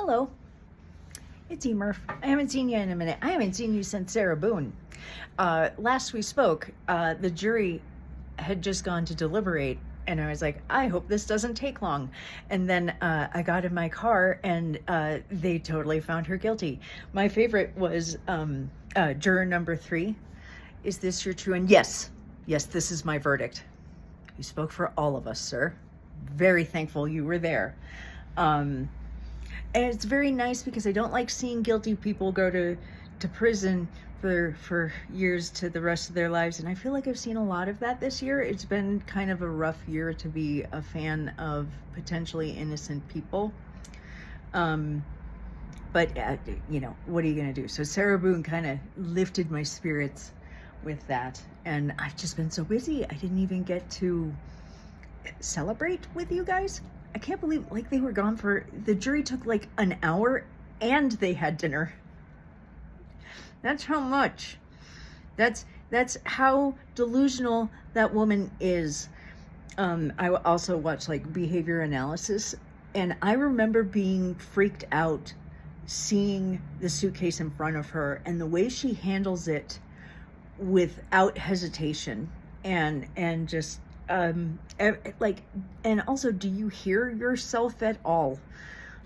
Hello, it's E. Murph. I haven't seen you in a minute. I haven't seen you since Sarah Boone. Last we spoke, the jury had just gone to deliberate, and I was like, I hope this doesn't take long. And then I got in my car, and they totally found her guilty. My favorite was juror number 3. Is this your true? And yes, this is my verdict. You spoke for all of us, sir. Very thankful you were there. And it's very nice because I don't like seeing guilty people go to prison for years to the rest of their lives. And I feel like I've seen a lot of that this year. It's been kind of a rough year to be a fan of potentially innocent people. But what are you going to do? So Sarah Boone kind of lifted my spirits with that. And I've just been so busy. I didn't even get to celebrate with you guys. I can't believe, they were gone the jury took an hour and they had dinner. That's how much. That's how delusional that woman is. I also watched behavior analysis, and I remember being freaked out seeing the suitcase in front of her and the way she handles it without hesitation and just and also, do you hear yourself at all?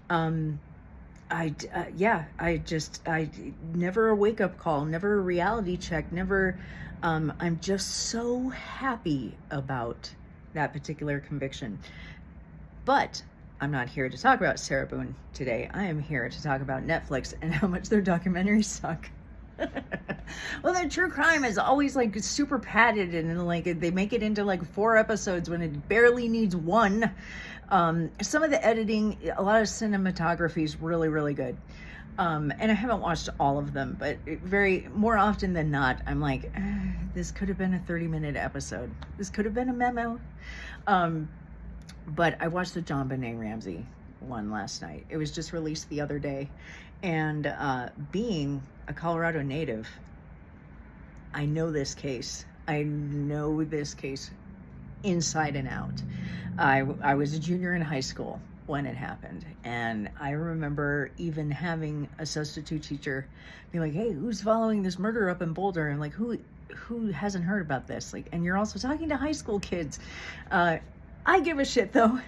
I never a wake-up call, never a reality check, never. I'm just so happy about that particular conviction. But I'm not here to talk about Sarah Boone today. I am here to talk about Netflix and how much their documentaries suck. Well, their true crime is always super padded, and they make it into 4 episodes when it barely needs 1. Some of the editing, a lot of cinematography is really, really good. And I haven't watched all of them, but more often than not, I'm like, this could have been a 30-minute episode. This could have been a memo. But I watched the JonBenet Ramsey one last night. It was just released the other day. And being a Colorado native, I know this case. I know this case inside and out. I was a junior in high school when it happened. And I remember even having a substitute teacher be like, hey, who's following this murder up in Boulder? And who hasn't heard about this? And you're also talking to high school kids. I give a shit though.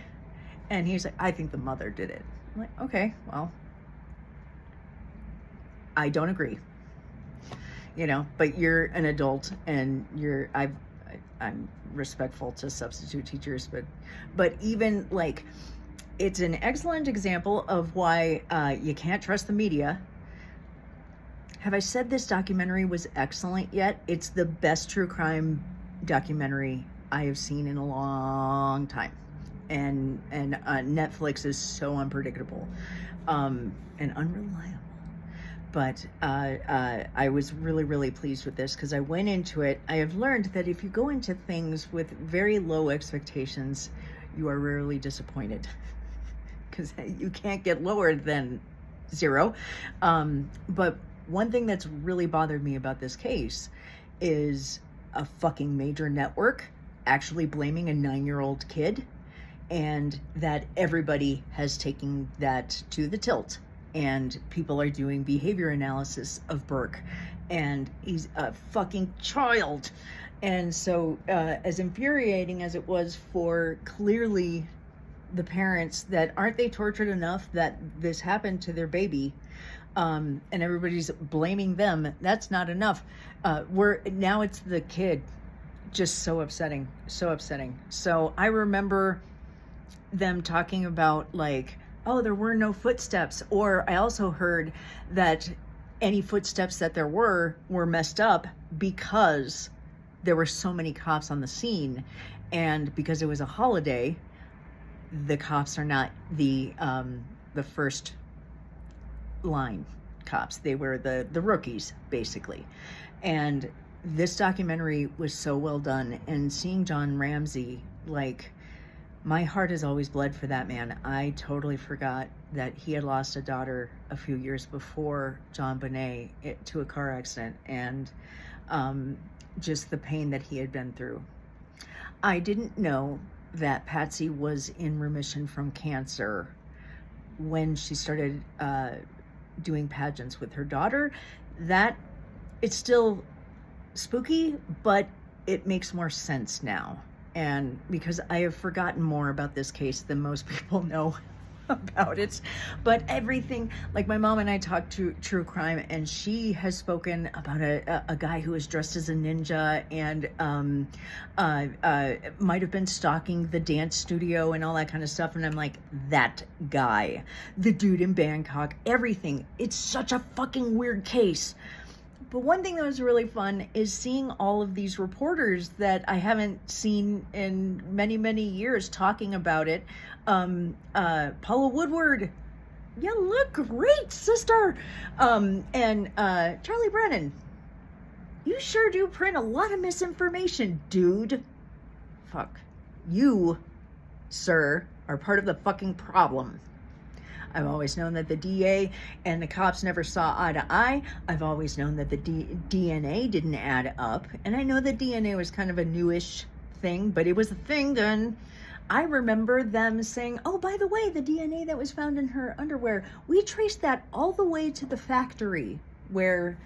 And he's like, I think the mother did it. I'm like, okay, well, I don't agree, but you're an adult and I'm respectful to substitute teachers, but even it's an excellent example of why you can't trust the media. Have I said this documentary was excellent yet? It's the best true crime documentary I have seen in a long time. And Netflix is so unpredictable and unreliable. But I was really, really pleased with this because I went into it. I have learned that if you go into things with very low expectations, you are rarely disappointed because you can't get lower than 0. But one thing that's really bothered me about this case is a fucking major network actually blaming a 9-year-old kid, and that everybody has taken that to the tilt. And people are doing behavior analysis of Burke, and he's a fucking child. And so as infuriating as it was for clearly the parents, that aren't they tortured enough that this happened to their baby, and everybody's blaming them, that's not enough. Now it's the kid. Just so upsetting. So I remember them talking about oh, there were no footsteps. Or I also heard that any footsteps that there were messed up because there were so many cops on the scene. And because it was a holiday, the cops are not the first line cops. They were the rookies, basically. And this documentary was so well done. And seeing John Ramsey, my heart has always bled for that man. I totally forgot that he had lost a daughter a few years before JonBenet to a car accident, and just the pain that he had been through. I didn't know that Patsy was in remission from cancer when she started doing pageants with her daughter. That it's still spooky, but it makes more sense now. And because I have forgotten more about this case than most people know about it, but everything, like my mom and I talked to true crime, and she has spoken about a guy who was dressed as a ninja and might have been stalking the dance studio and all that kind of stuff. And I'm like, that guy, the dude in Bangkok, everything. It's such a fucking weird case. But one thing that was really fun is seeing all of these reporters that I haven't seen in many, many years talking about it. Paula Woodward, you look great, sister. And Charlie Brennan, you sure do print a lot of misinformation, dude. Fuck. You, sir, are part of the fucking problem. I've always known that the DA and the cops never saw eye to eye. I've always known that the DNA didn't add up. And I know that DNA was kind of a newish thing, but it was a thing then. I remember them saying, oh, by the way, the DNA that was found in her underwear, we traced that all the way to the factory where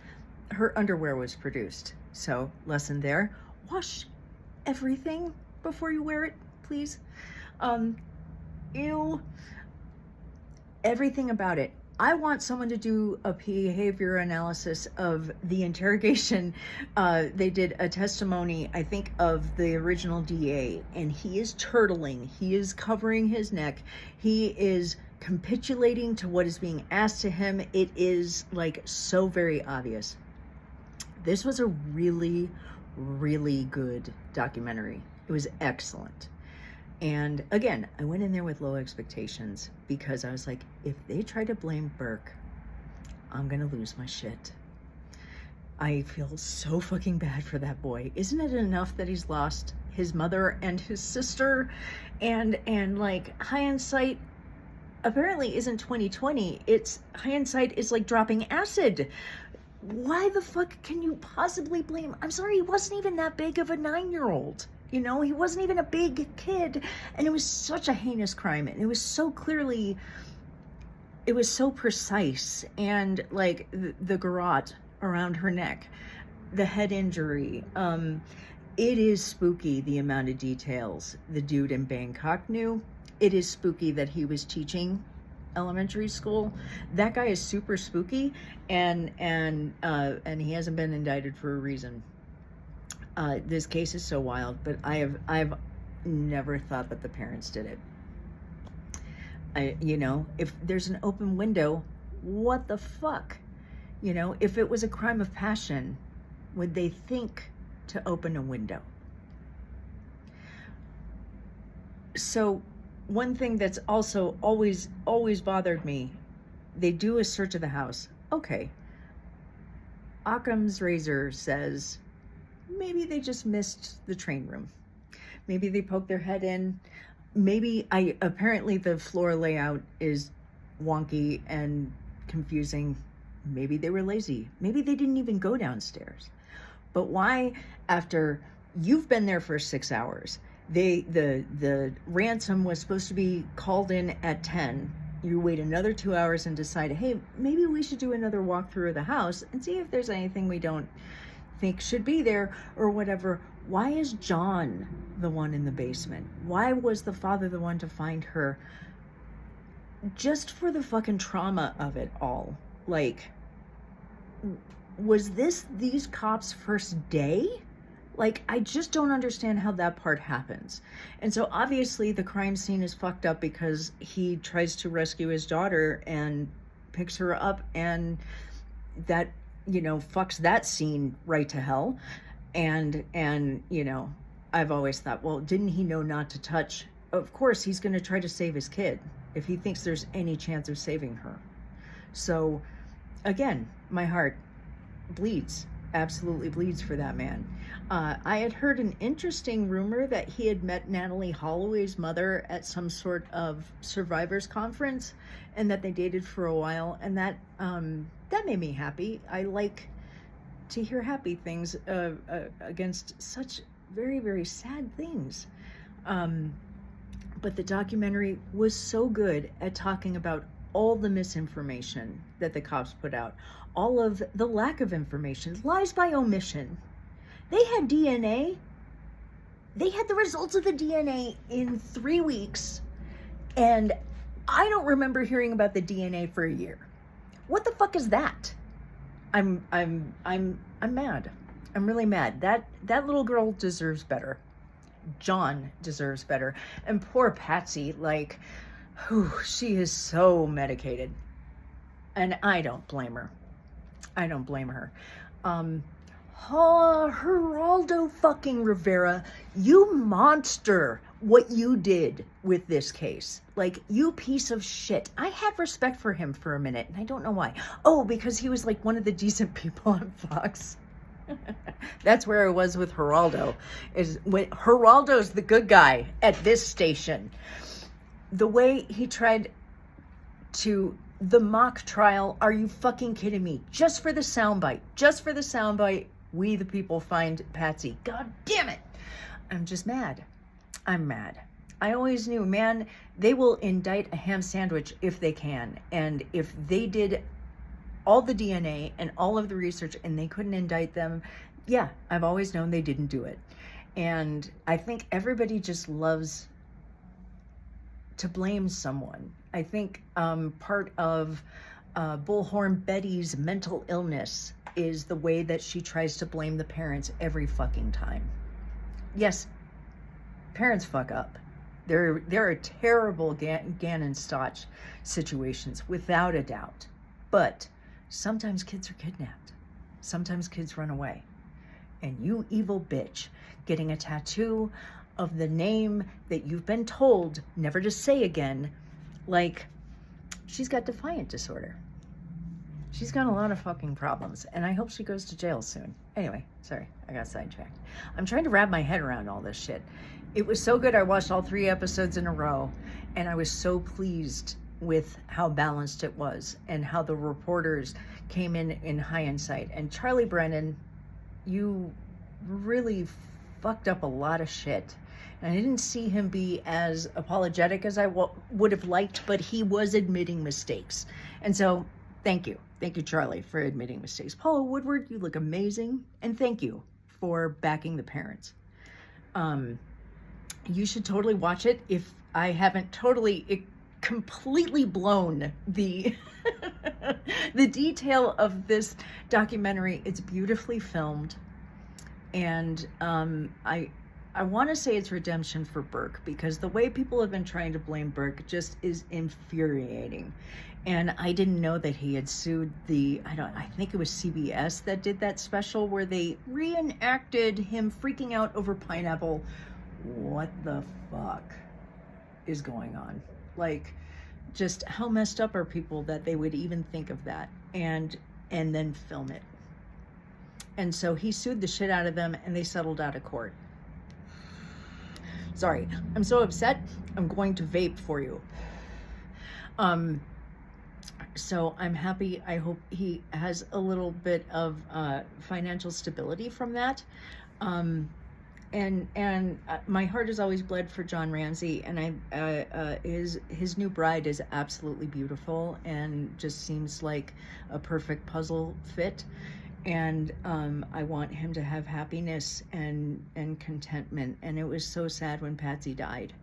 her underwear was produced. So, lesson there. Wash everything before you wear it, please. Ew. Everything about it. I want someone to do a behavior analysis of the interrogation. They did a testimony, I think, of the original DA, and he is turtling. He is covering his neck. He is capitulating to what is being asked to him. It is like so very obvious. This was a really, really good documentary. It was excellent. And again, I went in there with low expectations because I was like, if they try to blame Burke, I'm going to lose my shit. I feel so fucking bad for that boy. Isn't it enough that he's lost his mother and his sister? And like hindsight apparently isn't 2020. It's hindsight is like dropping acid. Why the fuck can you possibly blame? I'm sorry, he wasn't even that big of a 9-year-old. You know, he wasn't even a big kid. And it was such a heinous crime. And it was so clearly, it was so precise. And like the garrote around her neck, the head injury. It is spooky, the amount of details the dude in Bangkok knew. It is spooky that he was teaching elementary school. That guy is super spooky. And he hasn't been indicted for a reason. This case is so wild, but I've never thought that the parents did it. You know, if there's an open window, what the fuck? You know, if it was a crime of passion, would they think to open a window? So one thing that's also always bothered me, they do a search of the house. Okay. Occam's razor says, maybe they just missed the train room. Maybe they poked their head in. Maybe apparently the floor layout is wonky and confusing. Maybe they were lazy. Maybe they didn't even go downstairs. But why, after you've been there for 6 hours, the ransom was supposed to be called in at 10. You wait another 2 hours and decide, hey, maybe we should do another walkthrough of the house and see if there's anything we don't think should be there or whatever. Why is John the one in the basement? Why was the father the one to find her? Just for the fucking trauma of it all. Like, was this these cops' first day? Like, I just don't understand how that part happens. And so obviously the crime scene is fucked up because he tries to rescue his daughter and picks her up, and that, you know, fucks that scene right to hell. And you know, I've always thought, well, didn't he know not to touch? Of course, he's going to try to save his kid if he thinks there's any chance of saving her. So again, my heart bleeds, absolutely bleeds for that man. I had heard an interesting rumor that he had met Natalie Holloway's mother at some sort of survivors conference, and that they dated for a while, and that made me happy. I like to hear happy things against such very, very sad things. But the documentary was so good at talking about all the misinformation that the cops put out, all of the lack of information, lies by omission. They had DNA. They had the results of the DNA in 3 weeks, and I don't remember hearing about the DNA for a year. What the fuck is that? I'm mad. I'm really mad. That little girl deserves better. John deserves better. And poor Patsy, like, whew, she is so medicated. And I don't blame her. I don't blame her. Geraldo fucking Rivera, you monster, what you did with this case. Like, you piece of shit. I had respect for him for a minute, and I don't know why. Oh, because he was like one of the decent people on Fox. That's where I was with Geraldo. Is when Geraldo's the good guy at this station. The way he tried to the mock trial, are you fucking kidding me? Just for the soundbite, we the people find Patsy. God damn it. I'm just mad. I'm mad. I always knew, man, they will indict a ham sandwich if they can. And if they did all the DNA and all of the research and they couldn't indict them, yeah, I've always known they didn't do it. And I think everybody just loves to blame someone. I think part of Bullhorn Betty's mental illness is the way that she tries to blame the parents every fucking time. Yes, parents fuck up. There are terrible Gannon Stotch situations, without a doubt. But sometimes kids are kidnapped. Sometimes kids run away. And you evil bitch, getting a tattoo of the name that you've been told never to say again, like, she's got defiant disorder. She's got a lot of fucking problems, and I hope she goes to jail soon. Anyway, sorry, I got sidetracked. I'm trying to wrap my head around all this shit. It was so good. I watched all 3 episodes in a row, and I was so pleased with how balanced it was and how the reporters came in hindsight. And Charlie Brennan, you really fucked up a lot of shit. And I didn't see him be as apologetic as I would have liked, but he was admitting mistakes. And so, thank you. Thank you, Charlie, for admitting mistakes. Paula Woodward, you look amazing. And thank you for backing the parents. You should totally watch it. If I haven't completely blown the the detail of this documentary. It's beautifully filmed. And I want to say it's redemption for Burke, because the way people have been trying to blame Burke just is infuriating. And I didn't know that he had sued I think it was CBS that did that special where they reenacted him freaking out over pineapple. What the fuck is going on? Like, just how messed up are people that they would even think of that and then film it? And so he sued the shit out of them, and they settled out of court. Sorry, I'm so upset. I'm going to vape for you. So I'm happy. I hope he has a little bit of financial stability from that. And my heart has always bled for John Ramsey, and his new bride is absolutely beautiful and just seems like a perfect puzzle fit. And I want him to have happiness and contentment. And it was so sad when Patsy died.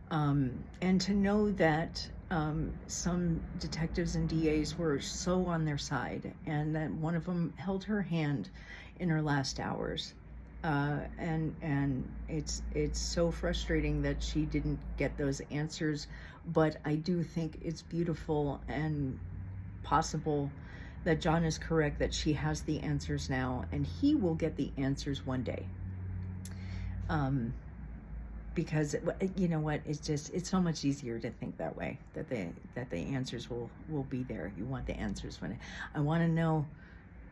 And to know that some detectives and DAs were so on their side, and that one of them held her hand in her last hours. And it's so frustrating that she didn't get those answers. But I do think it's beautiful and possible that John is correct, that she has the answers now, and he will get the answers one day. Because you know what, it's so much easier to think that way, that the answers will be there. You want the answers I want to know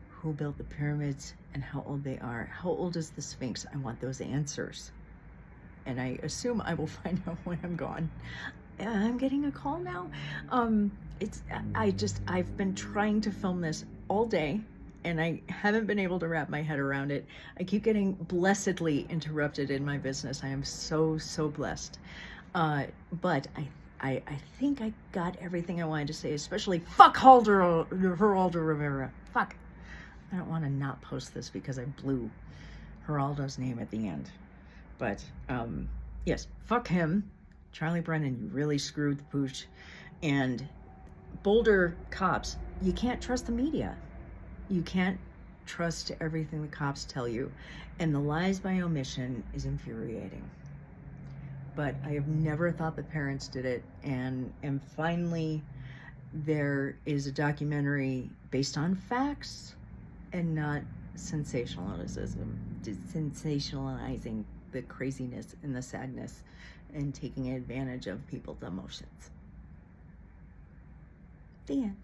who built the pyramids and how old they are. How old is the Sphinx? I want those answers. And I assume I will find out when I'm gone. I'm getting a call now. I've been trying to film this all day, and I haven't been able to wrap my head around it. I keep getting blessedly interrupted in my business. I am so blessed. But I think I got everything I wanted to say, especially fuck Geraldo Rivera. Fuck. I don't want to not post this because I blew Geraldo's name at the end. But, yes, fuck him. Charlie Brennan, you really screwed the pooch. And Boulder cops, you can't trust the media. You can't trust everything the cops tell you. And the lies by omission is infuriating. But I have never thought the parents did it. And finally, there is a documentary based on facts and not sensationalism, sensationalizing the craziness and the sadness and taking advantage of people's emotions. The end.